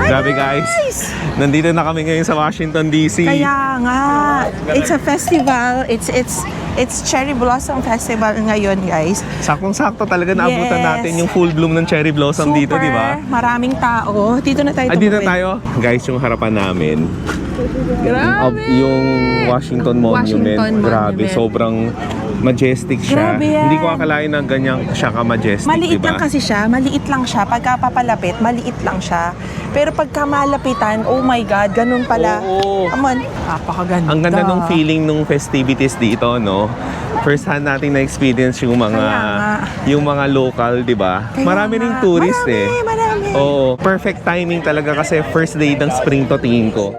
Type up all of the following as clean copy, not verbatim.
Grabe guys, nandito na kami ngayon sa Washington DC. Kaya nga, it's a festival. It's Cherry Blossom Festival ngayon, guys. Saktong-sakto talaga naabutan natin yung full bloom ng cherry blossom dito, di ba? Maraming tao. Dito na tayo. Dito na tayo. Guys, yung harapan namin. Grabe! Yung Washington Monument. Grabe, sobrang majestic siya. Grabe yan. Hindi ko akalain na ganyan siya ka-majestic, Maliit diba? lang kasi siya. Maliit lang siya. Pagka papalapit, maliit lang siya. Pero pagka malapitan, oh my God, ganun pala. Oo. Aman, napakaganda. Ang ganda nung feeling nung festivities dito, no? First hand natin na experience yung mga local, 'di ba? Marami ring tourist Marami. Oo, perfect timing talaga kasi first day ng spring to tingin ko.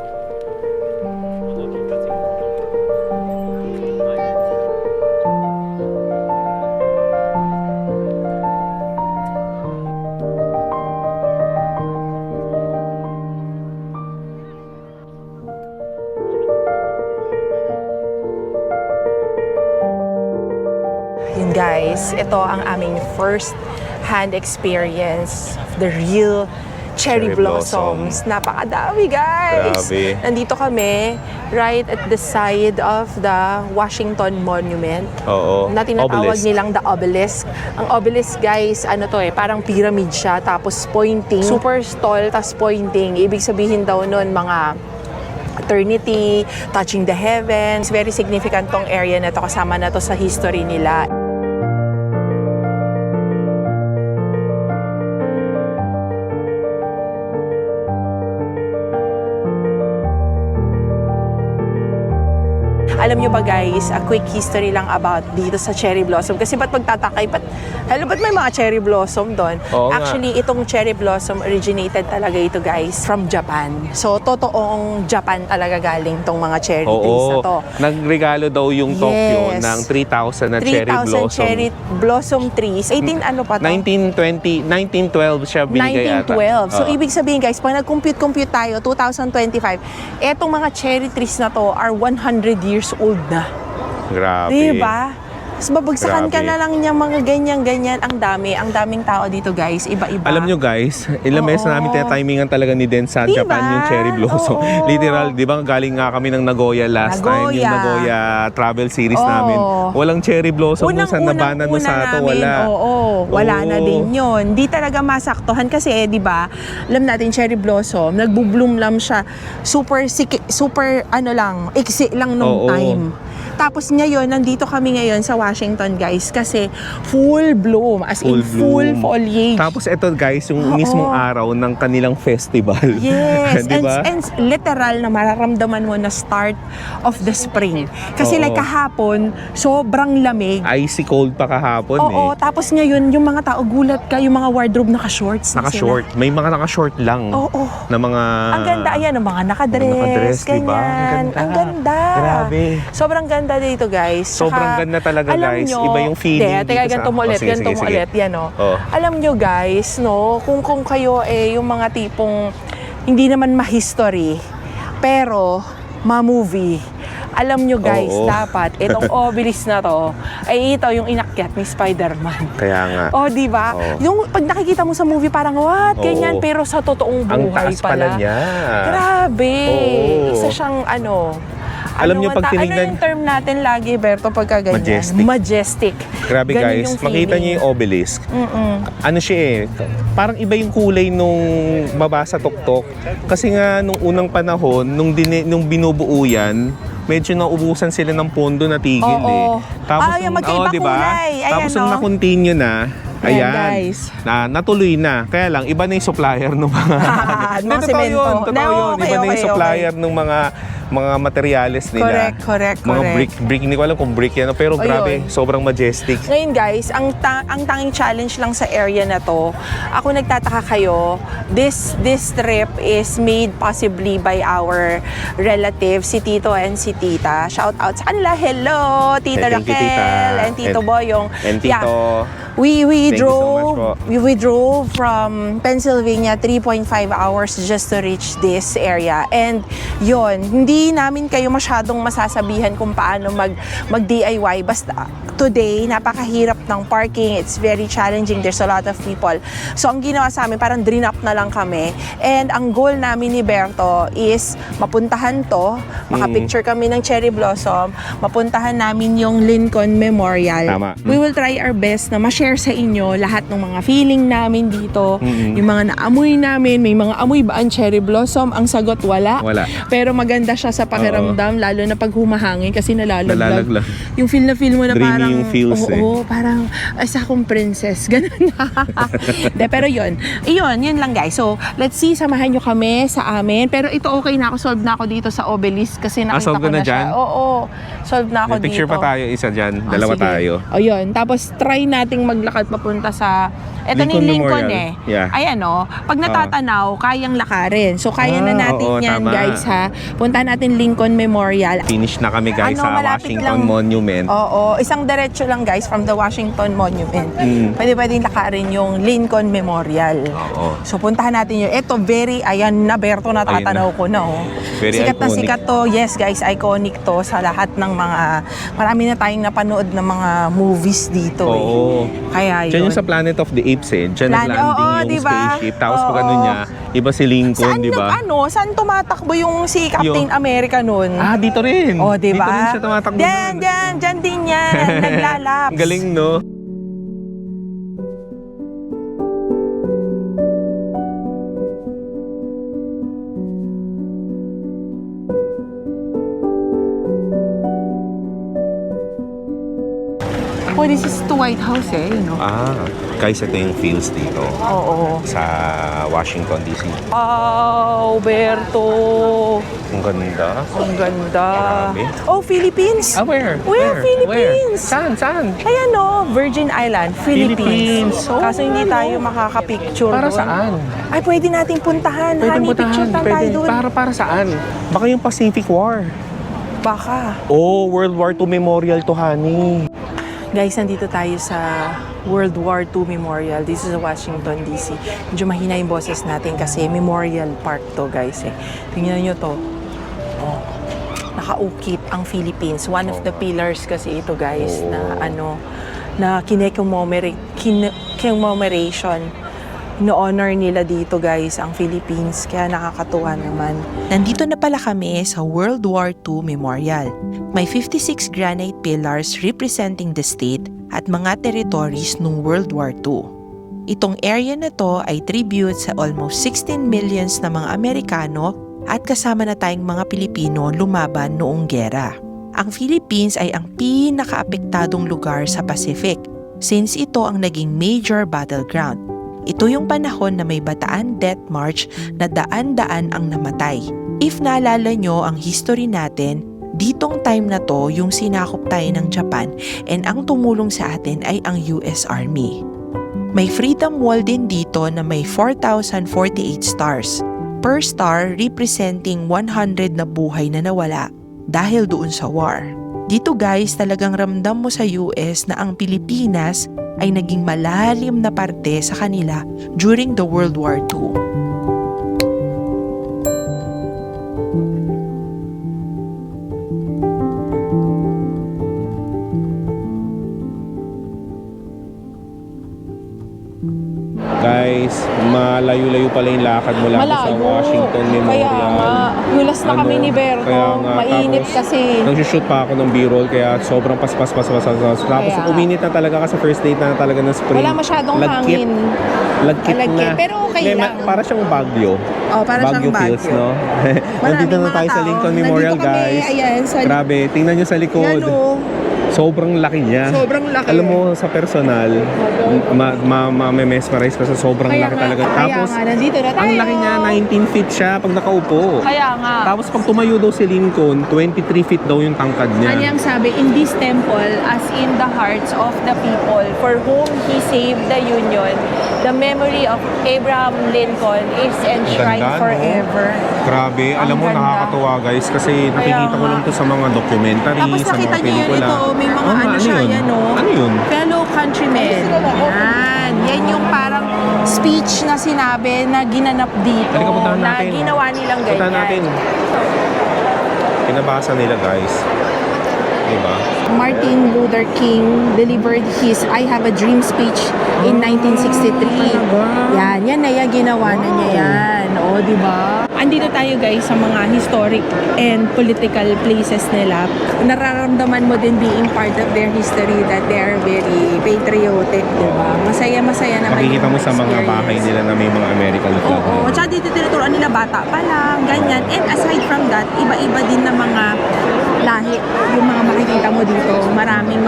Yun guys, ito ang aming first hand experience of the real cherry blossoms. Napakadami guys! Grabe. Nandito kami right at the side of the Washington Monument. Oo. Na tinatawag Obelisk. nilang the obelisk. Ang obelisk guys, ano to parang pyramid siya tapos pointing. Super tall tapos pointing. Ibig sabihin daw nun mga eternity, touching the heavens. Very significant tong area na to, kasama na to sa history nila. Alam nyo ba guys, a quick history lang about dito sa cherry blossom. Kasi ba't magtatakay? Ba't may mga cherry blossom doon? Oo nga. Actually, itong cherry blossom originated talaga ito guys from Japan. So, totoong Japan talaga galing tong mga cherry trees na to. Nagregalo daw yung Tokyo ng 3,000 na cherry 3,000 blossom. cherry blossom trees. 18 ano pa to? 1912 siya binigay ata. 1912. So, ibig sabihin guys, pag nag-compute tayo, 2025, etong mga cherry trees na to are 100 years old na. Grabe. Diba? Tapos babagsakan ka Grabe. na lang niyang mga ganyan-ganyan. Ang daming tao dito guys, iba-iba. Alam nyo guys, ilang beses na namin tinatimingan talaga ni Den sa Diba? Japan yung cherry blossom. Oo. Literal, di ba galing nga kami ng Nagoya last time, yung Nagoya travel series namin. Walang cherry blossom kung saan nabanan mo sa ato, wala. Wala na din yun. Di talaga masaktuhan kasi di ba, alam natin cherry blossom, nagbo-bloom lang siya. Super ano lang, iksi lang nung time. Tapos ngayon, nandito kami ngayon sa Washington guys kasi full bloom, as in full foliage. Tapos ito guys, yung mismong araw ng kanilang festival. Yes, diba? and literal na mararamdaman mo na start of the spring. Kasi like kahapon, sobrang lamig. Icy cold pa kahapon Tapos ngayon, yung mga tao, gulat ka, yung mga wardrobe naka-shorts na Naka-short. May mga naka-short lang. Na mga... Ang ganda, ayan, ang mga nakadress, diba? ganyan. Ang ganda. Grabe. Sobrang ganda dito, guys. Sobrang ganda talaga, guys. Nyo, iba yung feeling dito ganito mo ulit, ganito mo ulit. Yan, Alam nyo, guys, kung kayo yung mga tipong hindi naman ma-history, pero ma-movie. Alam nyo guys, dapat itong obelisk na to ay ito yung inakyat ni Spider-Man. Kaya nga. Di ba? Yung pag nakikita mo sa movie parang what? Ganyan, pero sa totoong buhay ang taas pala niya. Grabe. Isa siyang alam niyo pag tinignan, ano yung term natin lagi, Berto, pagka ganyan? Majestic. Grabe guys, makita niyo yung obelisk. Ano siya parang iba yung kulay nung baba sa tuktok. Kasi nga nung unang panahon, nung binubuo yan, medyo naubusan sila ng pondo na tigil Tapos diba? Tapos nung na-continue na, ayan, guys. Natuloy na. Kaya lang, iba na yung supplier ng mga... Totoo yun. Iba na yung supplier ng mga materyales nila. Correct. Mga brick. Hindi ko alam kung brick yan. Pero grabe, sobrang majestic. Ngayon guys, ang tanging challenge lang sa area na to, ako nagtataka kayo, this trip is made possibly by our relatives, si Tito and si Tita. Shout out sa kanila. Hello, Tita Thank you, Raquel Tita. and Tito Boyong. And Tito We Thank you so much po. we drove from Pennsylvania 3.5 hours just to reach this area. And yon, hindi namin kayo masyadong masasabihan kung paano mag-DIY. Basta today, napakahirap ng parking. It's very challenging. There's a lot of people. So ang ginawa sa amin, parang drop na lang kami. And ang goal namin ni Berto is mapuntahan to, makapicture kami ng cherry blossom, mapuntahan namin yung Lincoln Memorial. Tama. We will try our best na ma-share sa inyo lahat ng mga feeling namin dito, yung mga naamoy namin. May mga amoy ba ang cherry blossom? Ang sagot, wala. Wala. Pero maganda siya sa pakiramdam, lalo na pag humahangin kasi nalalaglag. Yung feel na feel mo na Dreamy parang, yung feels oo, parang isa akong princess. Ganun na. Pero yun lang guys. So, let's see, samahan nyo kami sa amin. Pero ito okay na ako, solve na ako dito sa obelisk kasi nakita solve ko ka na na siya. dyan? Oo, solve na ako May picture dito. pa tayo, isa dyan. Dalawa Sige. tayo. O yun. Tapos try nating maglakad papunta sa eto Lincoln ni Lincoln Memorial. eh. Yeah. Ayan o. Pag natatanaw, kayang lakarin. So kaya na natin oo, yan tama. guys ha. Punta natin Lincoln Memorial. Finish na kami guys Ano, sa malapit Washington lang. Monument. Oo. Isang diretso lang guys from the Washington Monument. Pwedeng lakarin yung Lincoln Memorial. Oo. So puntahan natin yun. Ito ayan na Berto, natatanaw ko na oh. Very Sikat na iconic. sikat to. Yes guys, iconic to sa lahat ng mga, marami na tayong napanood ng mga movies dito eh. Oo. Kaya yun. Diyan yung sa Planet of the Apes eh. Diyan nag-landing oo, yung diba? spaceship. Tapos pag Oo. ano niya, iba si Lincoln, Saan di ba? saan tumatakbo yung si Captain America nun? Dito rin. Oh, di Dito rin ba? siya tumatakbo. Diyan din yan. Naglalaps. Galing, no? Oh, this is the White House eh, you know. Guys, ito yung feels dito Oo. sa Washington, D.C. Oh, Berto. Ang ganda. Ang ganda. Grabe. Oh, Philippines. Where? Where? Philippines. Saan? Ayan o, Virgin Island, Philippines. Philippines. Oh, Kaso hindi tayo makaka-picture Para doon. saan? Ay, pwede nating puntahan. Honey, picture tayo doon. Para saan? Baka yung Pacific War. Baka. Oh, World War II Memorial to, honey. Guys, nandito tayo sa World War II Memorial. This is Washington, D.C. Medyo mahina yung boses natin kasi Memorial Park to, guys. Eh. Tingnan nyo to. Oh, nakaukit ang Philippines. One of the pillars kasi ito, guys, na commemoration no honor nila dito guys ang Philippines, kaya nakakatuwa naman. Nandito na pala kami sa World War II Memorial. May 56 granite pillars representing the state at mga territories noong World War II. Itong area na to ay tribute sa almost 16 millions na mga Amerikano at kasama na tayong mga Pilipino lumaban noong gera. Ang Philippines ay ang pinakaapektadong lugar sa Pacific since ito ang naging major battleground. Ito yung panahon na may Bataan Death March na daan-daan ang namatay. If naalala nyo ang history natin, ditong time na to yung sinakop tayo ng Japan and ang tumulong sa atin ay ang US Army. May Freedom Wall din dito na may 4,048 stars. Per star representing 100 na buhay na nawala dahil doon sa war. Dito guys, talagang ramdam mo sa US na ang Pilipinas ay naging malalim na parte sa kanila during the World War II. Guys, malayo-layo pala yung lakad mula sa Washington Memorial. Kaya nga, hulas na kami ni Berto. Kaya nga, Mainit tapos, kasi. Nag-shoot pa ako ng B-roll kaya sobrang paspas. Tapos Kaya. uminit na talaga kasi first date na talaga ng spring. Wala masyadong Lagkit. hangin. Lagkit na. Lagkit, pero okay lang. Para siyang Baguio. Oh, para siyang feels, Baguio. no? Nandito na mga tayo sa tao. Lincoln Memorial, Nandito kami, guys. ayan, sa Grabe, tingnan nyo sa likod. Yan o. Sobrang laki niya. Sobrang laki. Alam mo, sa personal, ma-mesmerize ka sa sobrang laki talaga. Tapos, kaya nga, nandito na tayo. ang laki niya, 19 feet siya pag nakaupo. Kaya nga. Tapos pag tumayo daw si Lincoln, 23 feet daw yung tangkad niya. Kanyang sabi, in this temple, as in the hearts of the people for whom he saved the Union, the memory of Abraham Lincoln is enshrined Ganda, no? forever. Grabe, Ang alam mo, ganda. nakakatuwa guys kasi nakikita ko nga. lang to sa mga documentary, Tapos sa nakita mga niyo yun, pelikula. ito, may mga Oo nga, ano ano siya, yun? yan o. Ano yun? Fellow countrymen. Yan. Yan yung parang speech na sinabi na ginanap dito. Halika, puntahan Na natin. ginawa nilang ganyan. Puntahan natin. Pinabasa nila, guys. Diba? Martin Luther King delivered his I Have a Dream speech in 1963. Yan na yan, ginawa na niya yan. O, di ba? Andito tayo guys sa mga historic and political places nila. Nararamdaman mo din being part of their history that they are very patriotic, di ba? Masaya-masaya naman Makikita yung mo sa mga experience. bahay nila na may mga American flag. Oo, tsaka dito tinuturuan nila bata pa lang, ganyan. And aside from that, iba-iba din na mga lahi. Yung mga makikita mo dito, maraming.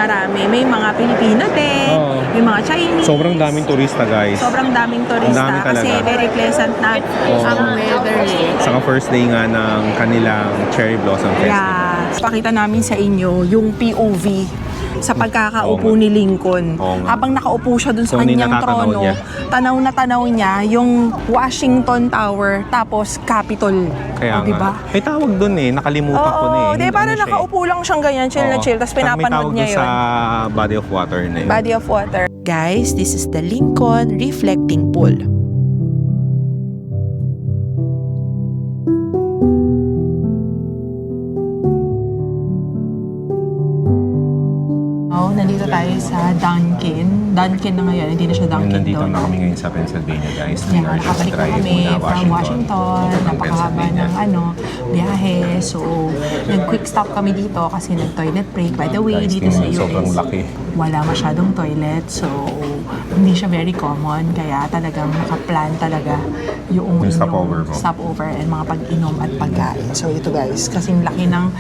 May mga Pilipino din, Oo. may mga Chinese. Sobrang daming turista, guys. Sobrang daming turista. Ang dami talaga. Kasi very pleasant na ang weather eh. Saka first day nga ng kanilang Cherry Blossom Festival. Yeah. Pakita namin sa inyo yung POV sa pagkakaupo Oo nga. ni Lincoln. Oo nga. Habang nakaupo siya dun sa Kung ano yung kanyang natatanaw trono, niya. tanaw na tanaw niya yung Washington Tower tapos Capitol. Kaya O, diba? nga. May tawag dun eh. Nakalimutan ko na eh. Di Ano parang siya eh. nakaupo lang siyang ganyan, chill na Oo. chill, tapos May pinapanood tawag niya dun yun. sa body of water na yun. Body of water. Guys, this is the Lincoln Reflecting Pool. Oh, nandito tayo sa Dunkin. Dunkin na ngayon, hindi na siya Dunkin Nandito doon. na kami ngayon sa Pennsylvania, guys. We Yan, are just nakabalik na driving kami mula from Washington. papuntang Napakahaba Pennsylvania. ng biyahe. So, nag-quick stop kami dito kasi nag-toilet break. By the way, Guys, dito sa tingnan, US, sobrang laki. wala masyadong toilet. So, hindi siya very common. Kaya talagang nakaplan talaga yung stopover mo. stopover and mga pag-inom at pagkain. So, ito guys, kasing laki ng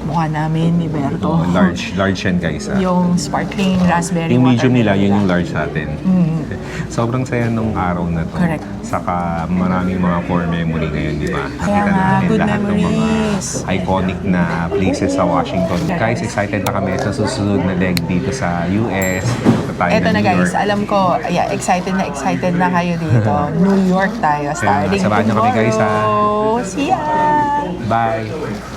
mukha namin ni Berto. Oh, large yan, guys. Yung sparkling raspberry Yung water medium nila, yun nila. yung large natin. Sobrang saya nung araw na to. Correct. Saka maraming mga core memory ngayon, di ba? Kaya Nakita nga, natin good lahat ng mga memories. iconic na places sa Washington. Guys, excited na kami sa susunod na leg dito sa US. Punta tayo Eto ng na New guys, York. alam ko, excited na kayo dito. New York tayo, starting samahan niyo kami, guys, ha? tomorrow. See ya! Bye!